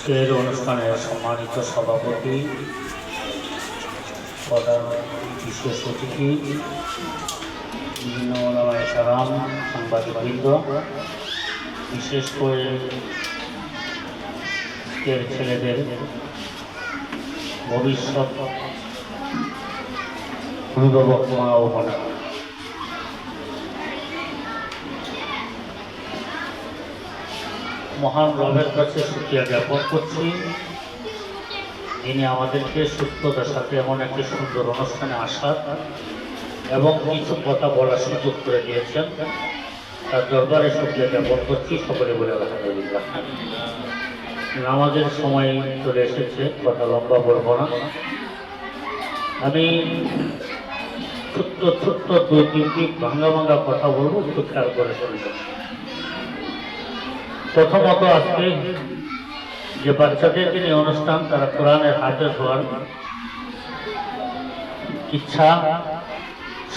আজকের অনুষ্ঠানের সম্মানিত সভাপতি, প্রধান বিশেষ অতিথি, বিভিন্ন ওলামায়ে কেরাম, সাংবাদিকবৃন্দ, বিশেষ করে আজকের ছেলেদের ভবিষ্যৎ অভিভাবক মা ও বোনেরা, মহান রবের কাছে শুকরিয়া জ্ঞাপন করছি, যিনি আমাদেরকে সুস্থতার সাথে এমন একটি সুন্দর অনুষ্ঠানে আসার এবং কিছু কথা বলার সুযোগ করে দিয়েছেন। তার দরবারে শুকরিয়া জ্ঞাপন করছি। সকলে বলে আলহামদুলিল্লাহ। নামাজের সময় চলে এসেছে, কথা লম্বা বলবো না। আমি ছোট্ট ছোট্ট দুই তিনটি ভাঙ্গা ভাঙ্গা কথা বলবো, একটু খেয়াল করে শুনবেন। প্রথমত, আজকে যে বাচ্চাদেরকে নিয়ে অনুষ্ঠান, তারা কোরআনের হাফেজ হওয়ার ইচ্ছা,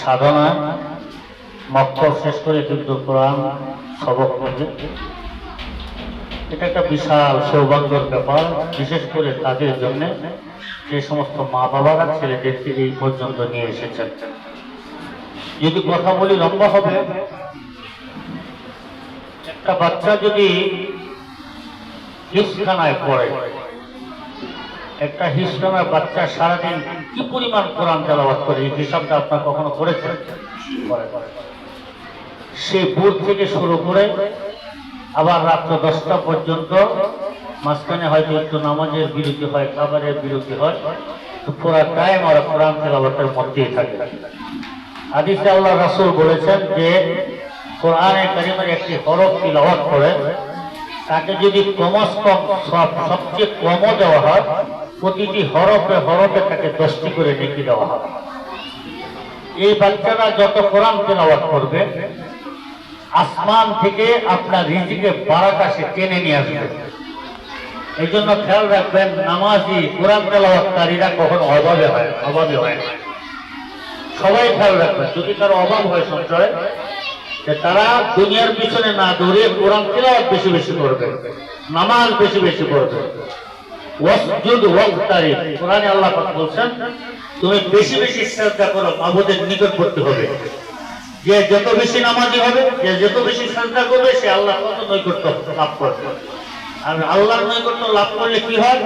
সাধনা, মক্তব শেষ করে কিন্তু কোরআন সবক নেবে, এটা একটা বিশাল সৌভাগ্যের ব্যাপার, বিশেষ করে তাদের জন্য যে সমস্ত মা বাবারা ছেলেদেরকে এই পর্যন্ত নিয়ে এসেছেন। যদি কথা বলি লম্বা হবে। একটা বাচ্চা যদি হিসখানায় পড়ে, একটা হিসখানার বাচ্চা সারাদিন কি পরিমাণ কোরআন তেলাওয়াত করে, এই হিসাবটা আপনার কখনো করেছেন? সে ভোর থেকে শুরু করে আবার রাত্র 10টা পর্যন্ত, মাঝখানে হয়তো একটু নামাজের বিরতি হয়, খাবারের বিরতি হয়, তো পুরা টাইম ওরা কোরআন তেলাওয়াতের মধ্যেই থাকে। হাদিসে আল্লাহ রাসূল বলেছেন যে কোরআনে কারিমের একটি হরফ তিলাওয়াত করে তাকে যদি কমস কম সবচেয়ে কমও দেওয়া হয়, প্রতিটি হরফে হরফে তাকে 10টি করে নেকি দেওয়া হয়। এই বাচ্চারা যত কোরআন তেলাওয়াত করবে, আসমান থেকে আপনার রিজিকে বারাকা সে টেনে নিয়ে আসবে। এই জন্য খেয়াল রাখবেন, নামাজি কোরআন তেলাওয়াতকারীরা কখনো অভাবে হয় না। সবাই খেয়াল রাখবেন, যদি কারো অভাব হয় সঞ্চয়, তারা দুনিয়ার পিছনে না দৌড়ে কোরআন তিলাওয়াত বেশি বেশি করবে, নামাজ বেশি বেশি করবে। ওয়াসজুদ ওয়াক্তারিব, কোরআনে আল্লাহ পাক বলছেন তুমি বেশি বেশি সিজদা করো, মাবুদের নিকটবর্তী হবে। যে যত বেশি নামাজি হবে, যে যত বেশি সিজদা করবে, সে আল্লাহর কত নৈকট্য লাভ করবে। আর আল্লাহর নৈকট্য লাভ করলে কি হয়?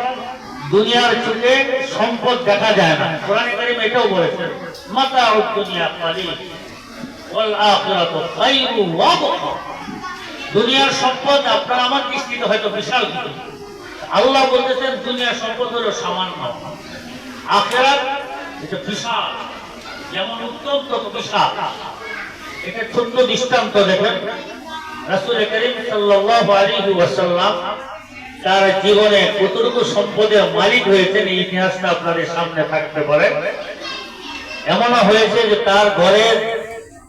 দুনিয়ার চোখে সম্পদ দেখা যায় না। কোরআনে কারীম এটাও বলেছেন, মাতাউদ দুনিয়া কালিল ওয়াল আখিরাতু খায়রু ওয়া আবকা। দুনিয়ার সম্পদ আপনার আমার দৃষ্টিতে হয়তো বিশাল কিছু, আল্লাহ বলতেছেন দুনিয়ার সম্পদ হলো সামান্য, আখিরাত এটা বিশাল, যেমন উত্তম তত বিশাল। এটা ছোট্ট দৃষ্টান্ত দেখেন, রাসূল করিম সাল্লাল্লাহু আলাইহি ওয়াসাল্লাম তার জীবনে কতটুকু সম্পদের মালিক হয়েছেন, এই ইতিহাসটা আপনাদের সামনে থাকতে পারে। এমনও হয়েছে যে তার ঘরের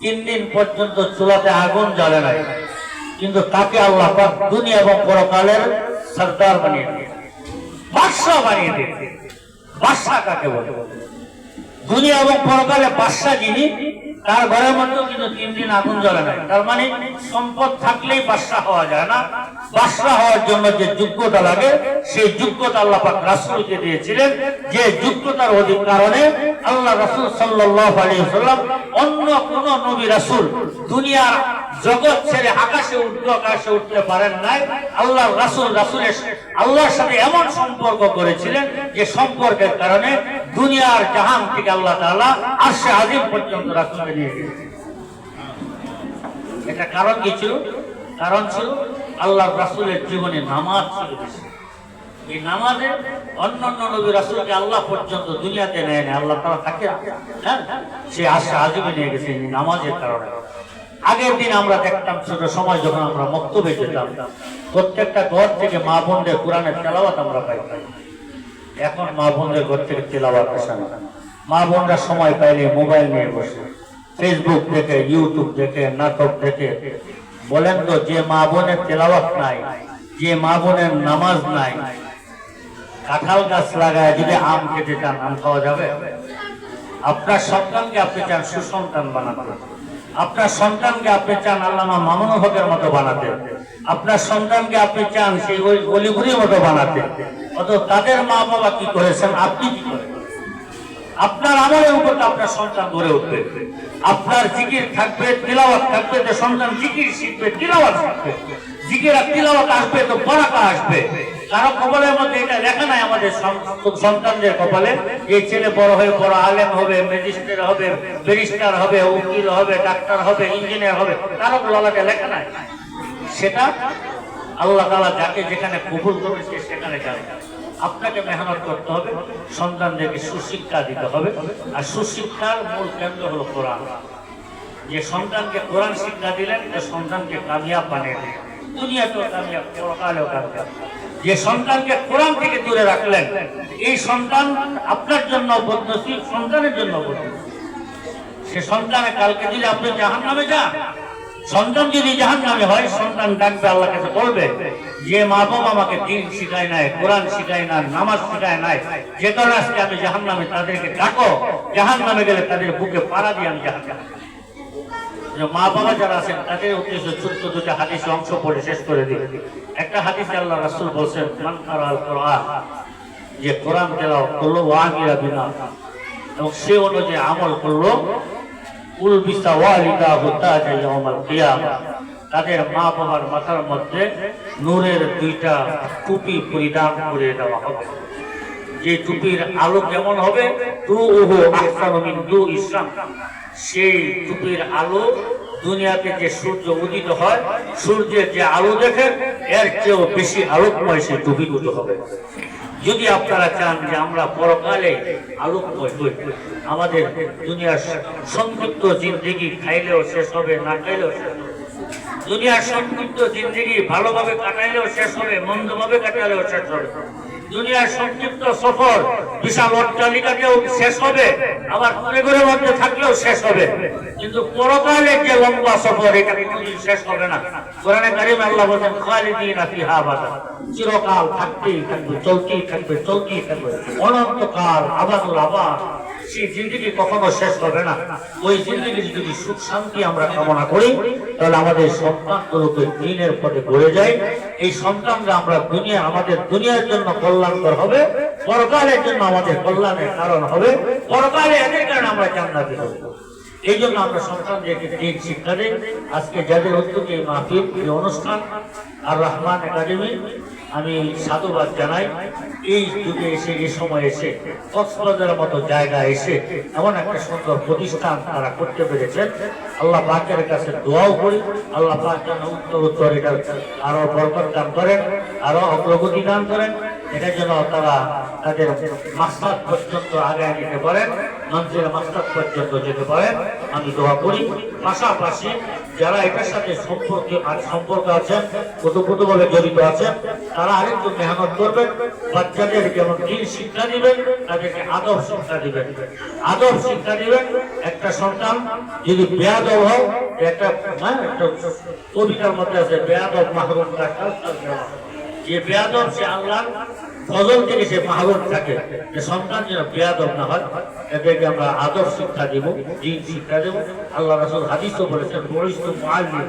3 দিন পর্যন্ত চুলাতে আগুন জ্বলে নাই, কিন্তু তাকে আল্লাহ পাক দুনিয়া এবং পরকালের সরদার বানিয়ে দিয়েছে, বাদশা বানিয়ে দিয়েছে। বাদশা কাকে বলে? দুনিয়া এবং পরকালে বাদশা যিনি, তার ঘরের মধ্যে কিন্তু 3 দিন আগুন জ্বলে নাই। তার মানে সম্পদ থাকলেই বাদশা হওয়া যায় না। বাদশা হওয়ার জন্য যে যোগ্যতা লাগে, সেই যোগ্যতা আল্লাহ পাক রাসূলকে দিয়েছিলেন। যে যোগ্যতার কারণে আল্লাহ রাসূল সাল্লাল্লাহু আলাইহি ওয়াসাল্লাম অন্য কোন নবী রাসূল দুনিয়ার জগৎ ছেড়ে আকাশে উঠতে পারেন নাই। আল্লাহ রাসূলের আল্লাহর সাথে এমন সম্পর্ক করেছিলেন যে সম্পর্কের কারণে দুনিয়ার জাহান থেকে আল্লাহ তাআলা আরশে আজিম পর্যন্ত রাসূলকে নিয়ে গেছেন। এটা কারণ কি ছিল? কারণ ছিল আল্লাহ রাসূলের জীবনে নামাজ ছিল বেশি। এই নামাজে অন্যান্য নবী রাসূলকে আল্লাহ পর্যন্ত দুনিয়াতে নেয় না, আল্লাহ তাআলা তাকে সে আরশে আজিমে নিয়ে গেছে এই নামাজের কারণে। আগের দিন আমরা দেখতাম, ছোট সময় যখন আমরা মক্তবে যেতাম, প্রত্যেকটা ঘর থেকে মা বোনদের কোরআনের তেলাওয়াত আমরা পাইতাম। এখন মা বোনদের ঘর থেকে তেলাওয়াত আসে না। মা বোনরা সময় পাইলে মোবাইল নিয়ে বসে ফেসবুক দেখে, ইউটিউব দেখে, নাটক দেখে। বলেন তো, যে মা বোনের তেলাওয়াত নাই, যে মা বোনের নামাজ নাই, কাঁঠাল গাছ লাগায় যদি আম খেতে চান, আম খাওয়া যাবে? আপনার সন্তানকে আপনি চান সুসন্তান বানাতে, আপনার সন্তানকে আপনি চান আল্লামা মামুনুল হকের মতো বানাতে, আপনার সন্তানকে আপনি চান সেই ওই অলিগুড়ির মতো বানাতে, অত তাদের মা বাবা কি করেছেন, আপনি কি করেন? আপনার আমলের উপর আপনার সন্তান গড়ে উঠবে। আপনার জিকির থাকবে, তিলাওয়াত থাকবে, যে সন্তান জিকির শিখবে, তিলাওয়াত শিখবে, জিকির আর তিলাওয়াত আসবে তো বরাকা আসবে। কারো কপালের মধ্যে এটা লেখা নাই, আমাদের সন্তানদের কপালে এই ছেলে বড় হয়ে বড় আলেম হবে, ম্যাজিস্ট্রেট হবে, ব্যারিস্টার হবে, উকিল হবে, ডাক্তার হবে, ইঞ্জিনিয়ার হবে, কারো ললাটে লেখা নাই। সেটা আল্লাহ তাআলা যাকে যেখানে কবুল করেছে সেখানে যাবে। আপনাকে মেহনত করতে হবে, সন্তানদেরকে সুশিক্ষা দিতে হবে। আর সুশিক্ষার মূল কেন্দ্র হলো কোরআন। যে সন্তানকে কোরআন শিক্ষা দিলেন, যে সন্তানকে কামিয়াব বানিয়ে দিলেন, দুনিয়াতেও কামিয়াব, পরকালেও কামিয়াব। যে সন্তানকে কোরআন থেকে দূরে রাখলেন, এই সন্তান আপনার জন্য বদনসিব, সন্তানের জন্য বদনসিব। সে সন্তানে কালকে যদি আপনি জাহান্নামে যান, সন্তান যদি জাহান্নামে হয়, সন্তান ডাকবে আল্লাহর কাছে, বলবে যে মা বাবা আমাকে দ্বীন শিখায় নাই, কোরআন শিখায় না, নামাজ শিখায় নাই, যে কারণে আজকে আমি জাহান্নামে, তাদেরকে ডাকো। জাহান্নামে গেলে তাদের বুকে পাড়া দিয়ে আমি জাহান্নামে। মা বাবা যারা আছেন তাদের উদ্দেশ্যে ছোট্ট দুটা হাদিসের অংশ পড়ে শেষ করে দিই। একটা হাদিসে আল্লাহ রাসূল বলছেন, মান কারাল কোরআন, যে কোরআন তেলাওয়াত করলো, ওয়ামিলা বিনা, এবং সে অনুযায়ী আমল করলো, উলবিসা ওয়ালিদাহু তাজা ইয়াউমাল কিয়ামা, তাদের মা বাবার মাথার মধ্যে নূরের দুইটা টুপি পরিধান করে দেওয়া হবে। যে টুপির আলো কেমন হবে, তুহু আহসানু মিন দু ইসলাম, সেই টুপির আলো দুনিয়াতে যে সূর্য উদিত হয়, সূর্যের যে আলো দেখেন এর চেয়েও বেশি আলোকময় সেই টুপিগুলো হবে। যদি আপনারা চান যে আমরা পরকালে আলোকময় হই, আমাদের দুনিয়ার সংক্ষিপ্ত জিন্দেগি খাইলেও শেষ হবে, না খাইলেও শেষ হবে, দুনিয়ার সংক্ষিপ্ত জিন্দেগি ভালোভাবে কাটাইলেও শেষ হবে, মন্দভাবে কাটাইলেও শেষ হবে, দুনিয়ার সংক্ষিপ্ত সফর বিশাল অট্টালিকাতেও শেষ হবে, আবার ঘরের মধ্যে থাকলেও শেষ হবে, কিন্তু পরকালের যে লম্বা সফর এটা কোনদিন শেষ হবে না। কোরআনে কারিমে আল্লাহ বলেন, খালিদিনা ফিহা আবাদা, চিরকাল থাকতেই থাকবে, চলতেই থাকবে, চলতেই থাকবে, অনন্তকাল আবাদুল আবাদ। সেই জিন্দেগি কখনো শেষ হবে না। ওই জিন্দেগির যদি সুখ শান্তি আমরা কামনা করি, তাহলে আমাদের সন্তানগুলোকে দ্বীনের পথে গড়ে যায়। এই সন্তানরা আমরা আমাদের দুনিয়ার জন্য কল্যাণকর হবে, পরকালের জন্য আমাদের কল্যাণের কারণ হবে, পরকালে এদের কারণে আমরা জান্নাতি হব। এই জন্য আমরা সন্তানদেরকে দ্বীন শিক্ষা দিই। আজকে যাদের উদ্যোগে এই মাহফিল, এই অনুষ্ঠান, আর রহমান একাডেমি, আমি সাধুবাদ জানাই। এই যুগে এসে, এই সময় এসে, কক্সবাজারের মতো জায়গা এসে এমন একটা সুন্দর প্রতিষ্ঠান তারা করতে পেরেছেন। আল্লাহ পাকের কাছে দোয়াও করি, আল্লাহ পাক যেন উত্তর এটা আরো বরকত দান করেন, আরো অগ্রগতি দান করেন। এটার জন্য তারা তাদের মাকসাদ পর্যন্ত আগায় নিতে পারেন, মঞ্চের মাকসাদ পর্যন্ত যেতে পারেন, আমি দোয়া করি। পাশাপাশি যারা এটার সাথে সম্পর্ক আছেন, ওতপ্রোতভাবে জড়িত আছেন, তারা আরেকটু মেহনত করবেন। বাচ্চাদের যেমন দ্বীন শিক্ষা দিবেন, তাদেরকে আদব শিক্ষা দিবেন, আদব শিক্ষা দিবেন। একটা সন্তান যদি বেয়াদব হয়, একটা কবিতার মধ্যে আছে, বেয়াদব মাহরুম কা শাস্ত্র, যে বেয়াদব সে আল্লাহর ফজল থেকে সে মাহরুম থাকে। যে সন্তান যেন বেয়াদব না হয়, এদেরকে আমরা আদব শিক্ষা দেব, দ্বীন শিক্ষা দেব। আল্লাহ রাসূল হাদিসও বলেছেন, বরিষ্ঠ মুআল্লিম,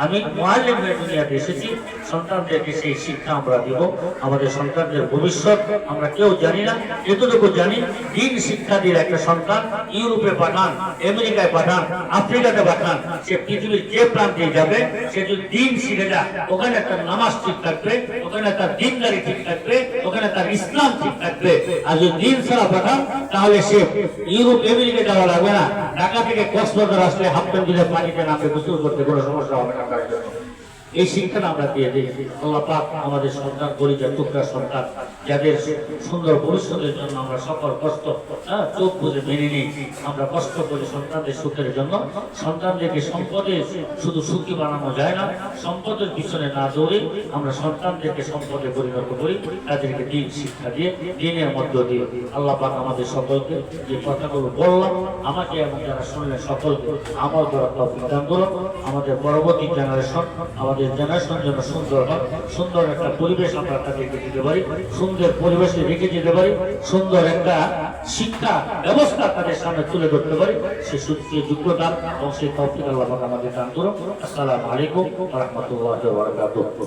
আমি মুআল্লিম হয়ে দুনিয়াতে এসেছি, সন্তানদেরকে সেই শিক্ষা আমরা দেব। আমাদের সন্তানদের ভবিষ্যৎ আমরা কেউ জানি না, এতটুকু জানি দ্বীন শিক্ষা দিয়ে একটা সন্তান ইউরোপে পাঠান, আমেরিকায় পাঠান, আফ্রিকাতে পাঠান, সে পৃথিবীর যে প্রান্তে যাবে, সে যদি দ্বীন শিখে যায়, ওখানে একটা নামাজ ঠিক থাকবে, ওখানে তার দ্বীনদারি ঠিক থাকবে, ওখানে তার ইসলাম ঠিক থাকবে। আর যদি দ্বীন ছাড়া পাঠান, তাহলে সে ইউরোপ আমেরিকা যাওয়া লাগবে না, ঢাকা থেকে কক্সবাজার আসলে হাফ প্যান্ট দিলে পানিতে নামে গোসল করতে কোনো সমস্যা হবে না। এই শিক্ষাটা আমরা দিয়ে দিই। আল্লাহ পাক আমাদের সন্তান, পরিচয় টুকরা সন্তান, যাদের সুন্দর ভবিষ্যতের জন্য আমরা সকল কষ্ট চোখ বুঝে মেনে নিই, আমরা কষ্ট করি সন্তানদের সুখের জন্য। সন্তানদেরকে সম্পদে শুধু সুখী বানানো যায় না, সম্পদের পিছনে না দৌড়ে আমরা সন্তানদেরকে সম্পদে পরিণত করি, তাদেরকে দ্বীন শিক্ষা দিয়ে, দ্বীনের মধ্য দিয়ে। আল্লাহ পাক আমাদের সকলকে যে কথাগুলো বললাম, আমাকে এবং যারা শুনলেন সকলকে আমল করার তৌফিক দান করুন। আমাদের পরবর্তী জেনারেশন, আমাদের জেনারেশন যেন সুন্দর হয়, সুন্দর একটা পরিবেশ আমরা তাদেরকে দিতে পারি, সুন্দর পরিবেশে রেখে যেতে পারি, সুন্দর একটা শিক্ষা ব্যবস্থা তাদের সামনে তুলে ধরতে পারি, সে সত্যি যোগ্যতা এবং সেই তৌফিক আল্লাহ পাক আমাদের দান করুন। আসসালামু আলাইকুম ওয়া রাহমাতুল্লাহি ওয়া বারাকাতুহু।